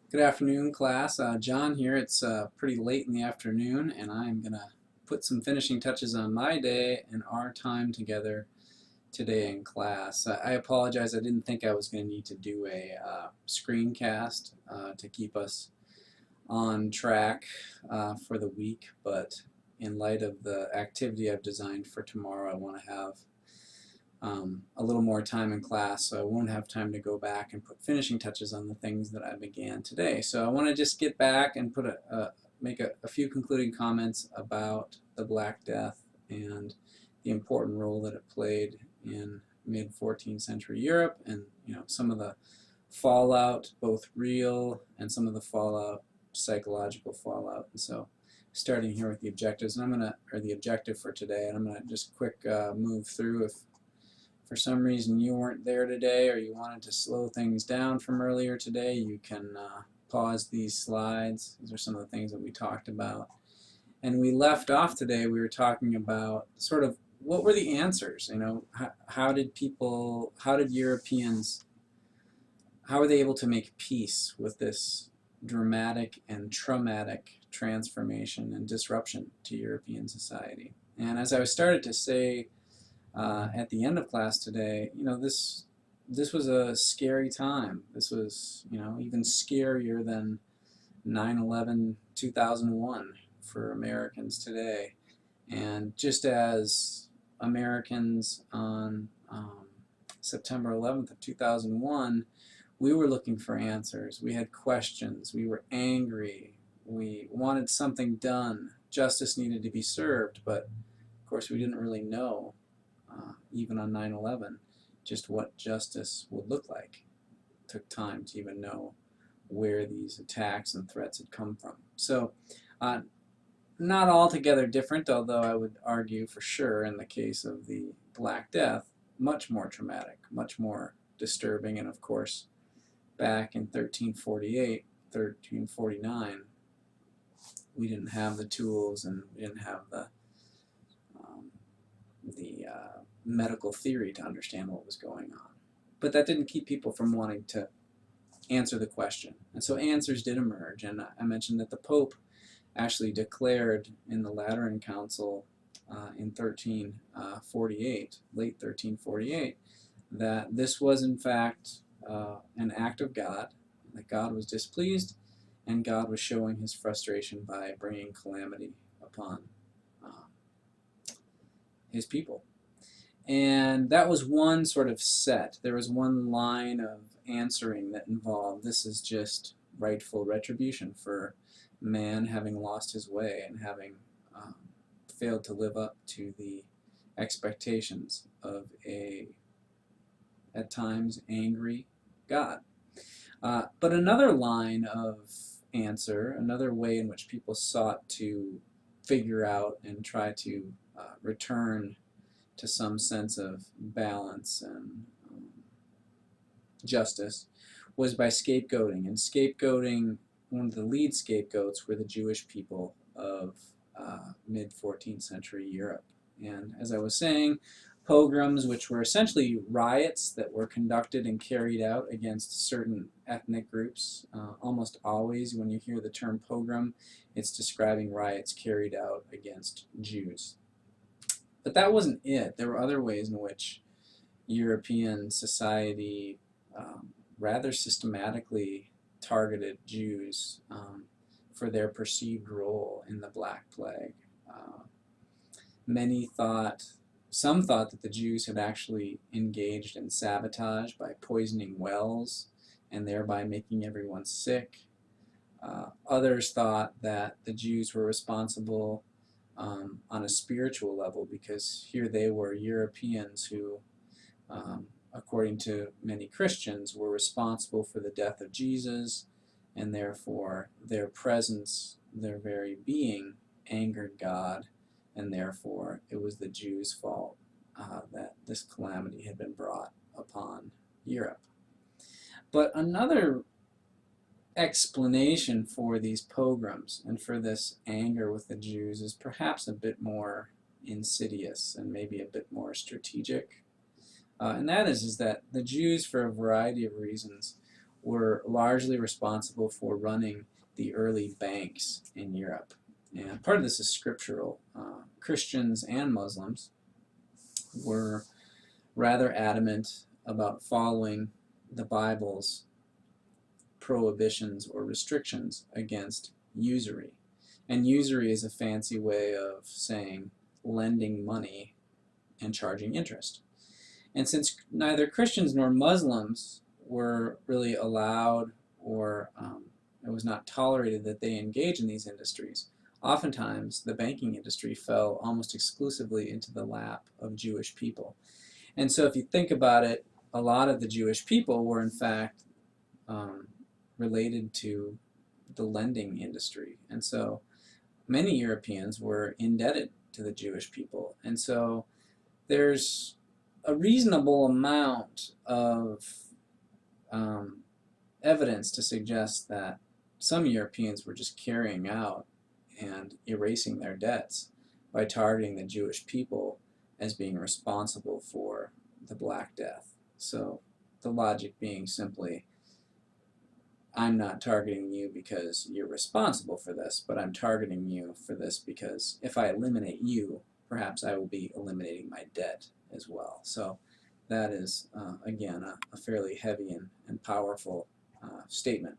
Good afternoon, class. John here. It's pretty late in the afternoon, and I'm going to put some finishing touches on my day and our time together today in class. I apologize. I didn't think I was going to need to do a screencast to keep us on track for the week, but in light of the activity I've designed for tomorrow, I want to have a little more time in class, so I won't have time to go back and put finishing touches on the things that I began today. So I want to just get back and make a few concluding comments about the Black Death and the important role that it played in mid-14th century Europe, and some of the fallout, both real and some of the fallout, psychological fallout. And so starting here with the objectives, and the objective for today, and I'm gonna just quick move through. If for some reason you weren't there today or you wanted to slow things down from earlier today, you can pause these slides. These are some of the things that we talked about. And we left off today, we were talking about sort of what were the answers, how did Europeans, how were they able to make peace with this dramatic and traumatic transformation and disruption to European society? And as I started to say at the end of class today, this was a scary time. This was, even scarier than 9/11 2001 for Americans today. And just as Americans on September 11th of 2001, we were looking for answers. We had questions. We were angry. We wanted something done. Justice needed to be served, but of course we didn't really know, even on 9/11, just what justice would look like. It took time to even know where these attacks and threats had come from. So not altogether different, although I would argue for sure in the case of the Black Death, much more traumatic, much more disturbing, and of course back in 1348, 1349, we didn't have the tools and we didn't have the medical theory to understand what was going on. But that didn't keep people from wanting to answer the question. And so answers did emerge, and I mentioned that the Pope actually declared in the Lateran Council in 1348, late 1348, that this was in fact an act of God, that God was displeased, and God was showing his frustration by bringing calamity upon his people. And that was one sort of set. There was one line of answering that involved, this is just rightful retribution for man having lost his way and having failed to live up to the expectations of a, at times, angry God. But another line of answer, another way in which people sought to figure out and try to return to some sense of balance and justice, was by scapegoating. And scapegoating, one of the lead scapegoats were the Jewish people of mid-14th century Europe. And as I was saying, pogroms, which were essentially riots that were conducted and carried out against certain ethnic groups. Almost always when you hear the term pogrom, it's describing riots carried out against Jews. But that wasn't it. There were other ways in which European society rather systematically targeted Jews for their perceived role in the Black Plague. Some thought that the Jews had actually engaged in sabotage by poisoning wells and thereby making everyone sick. Others thought that the Jews were responsible on a spiritual level, because here they were, Europeans who, according to many Christians, were responsible for the death of Jesus, and therefore their presence, their very being, angered God, and therefore it was the Jews' fault that this calamity had been brought upon Europe. But another explanation for these pogroms and for this anger with the Jews is perhaps a bit more insidious and maybe a bit more strategic. And that is that the Jews, for a variety of reasons, were largely responsible for running the early banks in Europe. And part of this is scriptural. Christians and Muslims were rather adamant about following the Bible's prohibitions or restrictions against usury. And usury is a fancy way of saying lending money and charging interest. And since neither Christians nor Muslims were really allowed, or it was not tolerated that they engage in these industries, oftentimes the banking industry fell almost exclusively into the lap of Jewish people. And so if you think about it, a lot of the Jewish people were in fact related to the lending industry. And so many Europeans were indebted to the Jewish people. And so there's a reasonable amount of evidence to suggest that some Europeans were just carrying out and erasing their debts by targeting the Jewish people as being responsible for the Black Death. So the logic being simply, I'm not targeting you because you're responsible for this, but I'm targeting you for this because if I eliminate you, perhaps I will be eliminating my debt as well. So that is, again, a fairly heavy and powerful statement.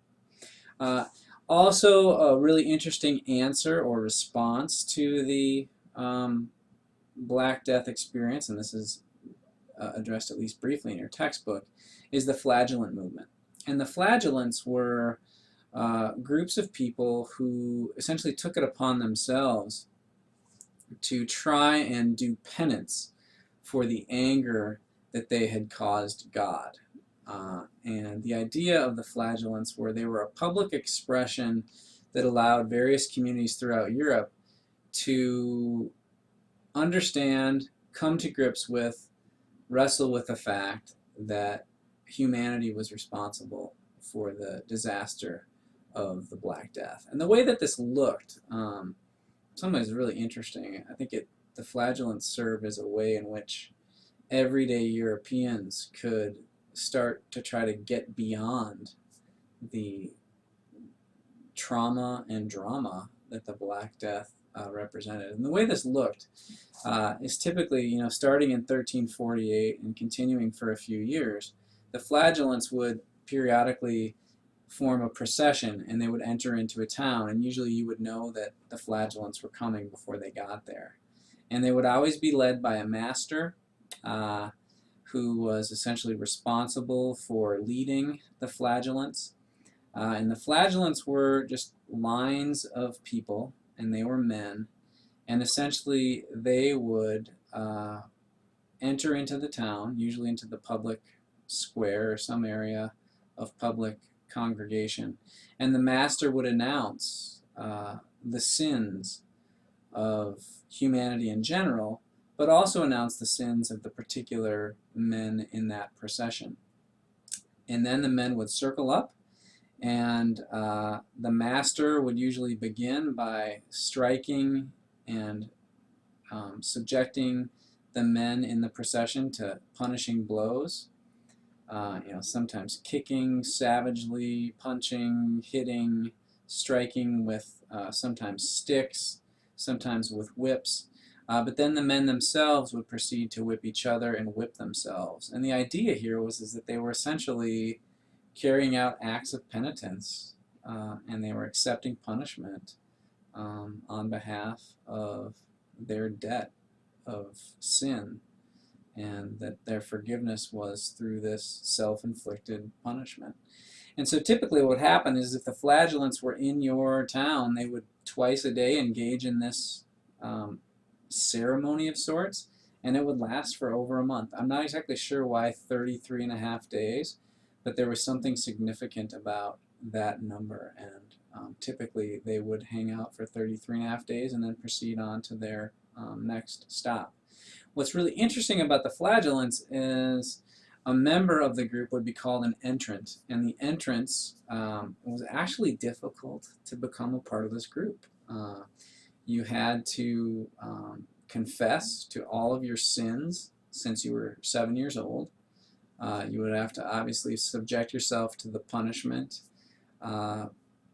Also, a really interesting answer or response to the Black Death experience, and this is addressed at least briefly in your textbook, is the flagellant movement. And the flagellants were groups of people who essentially took it upon themselves to try and do penance for the anger that they had caused God. And the idea of the flagellants were they were a public expression that allowed various communities throughout Europe to understand, come to grips with, wrestle with the fact that humanity was responsible for the disaster of the Black Death. And the way that this looked, in some ways, is really interesting. I think the flagellants serve as a way in which everyday Europeans could start to try to get beyond the trauma and drama that the Black Death represented. And the way this looked is typically, starting in 1348 and continuing for a few years, the flagellants would periodically form a procession and they would enter into a town, and usually you would know that the flagellants were coming before they got there. And they would always be led by a master who was essentially responsible for leading the flagellants. And the flagellants were just lines of people, and they were men, and essentially they would enter into the town, usually into the public square or some area of public congregation, and the master would announce the sins of humanity in general, but also announce the sins of the particular men in that procession. And then the men would circle up, and the master would usually begin by striking and subjecting the men in the procession to punishing blows. Sometimes kicking savagely, punching, hitting, striking with sometimes sticks, sometimes with whips. But then the men themselves would proceed to whip each other and whip themselves. And the idea here was that they were essentially carrying out acts of penitence, and they were accepting punishment on behalf of their debt of sin, and that their forgiveness was through this self-inflicted punishment. And so typically what would happen is if the flagellants were in your town, they would twice a day engage in this ceremony of sorts, and it would last for over a month. I'm not exactly sure why 33 and a half days, but there was something significant about that number, and typically they would hang out for 33 and a half days and then proceed on to their next stop. What's really interesting about the flagellants is a member of the group would be called an entrant, and the entrants was actually difficult to become a part of this group. You had to confess to all of your sins since you were 7 years old. You would have to obviously subject yourself to the punishment.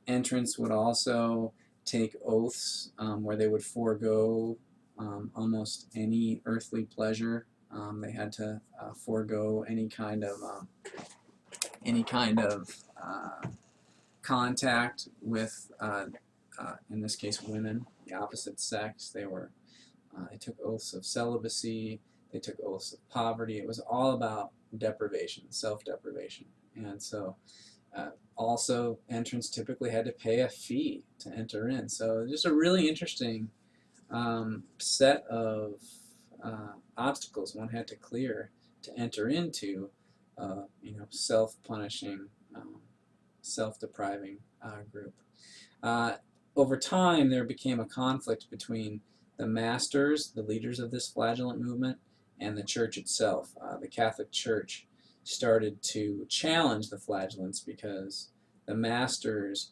Entrants would also take oaths where they would forego almost any earthly pleasure. They had to forego any kind of contact with, in this case, women, the opposite sex. They took oaths of celibacy. They took oaths of poverty. It was all about deprivation, self-deprivation, and so. Also, entrants typically had to pay a fee to enter in. So just a really interesting set of obstacles one had to clear to enter into, self-punishing, self-depriving group. Over time, there became a conflict between the masters, the leaders of this flagellant movement, and the church itself. The Catholic Church started to challenge the flagellants because the masters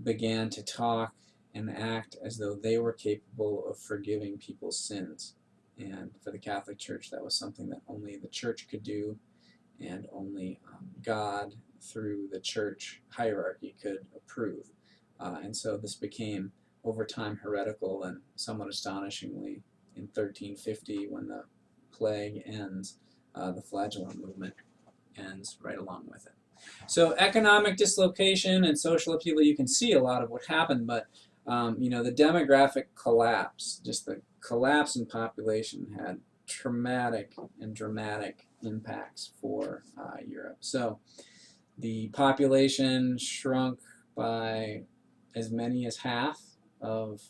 began to talk and act as though they were capable of forgiving people's sins. And for the Catholic Church, that was something that only the church could do, and only God, through the church hierarchy, could approve. And so this became, over time, heretical, and somewhat astonishingly, in 1350, when the plague ends, the flagellant movement ends right along with it. So economic dislocation and social upheaval, you can see a lot of what happened, but the demographic collapse, just the collapse in population, had traumatic and dramatic impacts for Europe. So the population shrunk by as many as half of,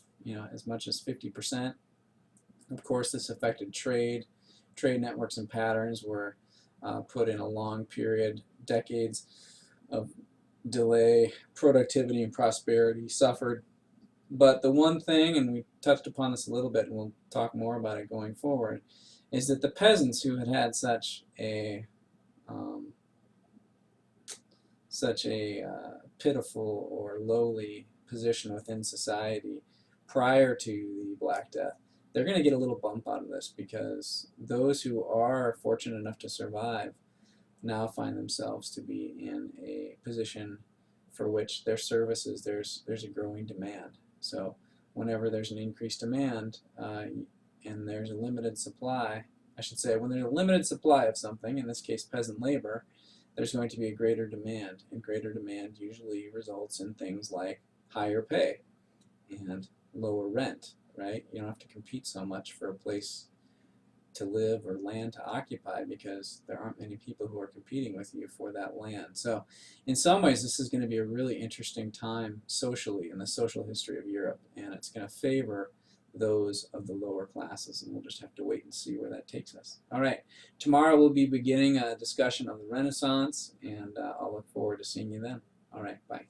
as much as 50%. Of course, this affected trade. Trade networks and patterns were put in a long period, decades of delay. Productivity and prosperity suffered. But the one thing, and we touched upon this a little bit, and we'll talk more about it going forward, is that the peasants who had had such a pitiful or lowly position within society prior to the Black Death, they're going to get a little bump out of this, because those who are fortunate enough to survive now find themselves to be in a position for which their services, there's a growing demand. So whenever there's an increased demand and there's a limited supply, I should say, when there's a limited supply of something, in this case peasant labor, there's going to be a greater demand, and greater demand usually results in things like higher pay and lower rent, right? You don't have to compete so much for a place to live or land to occupy, because there aren't many people who are competing with you for that land. So in some ways, this is going to be a really interesting time socially in the social history of Europe, and it's going to favor those of the lower classes, and we'll just have to wait and see where that takes us. All right, tomorrow we'll be beginning a discussion of the Renaissance, and I'll look forward to seeing you then. All right, bye.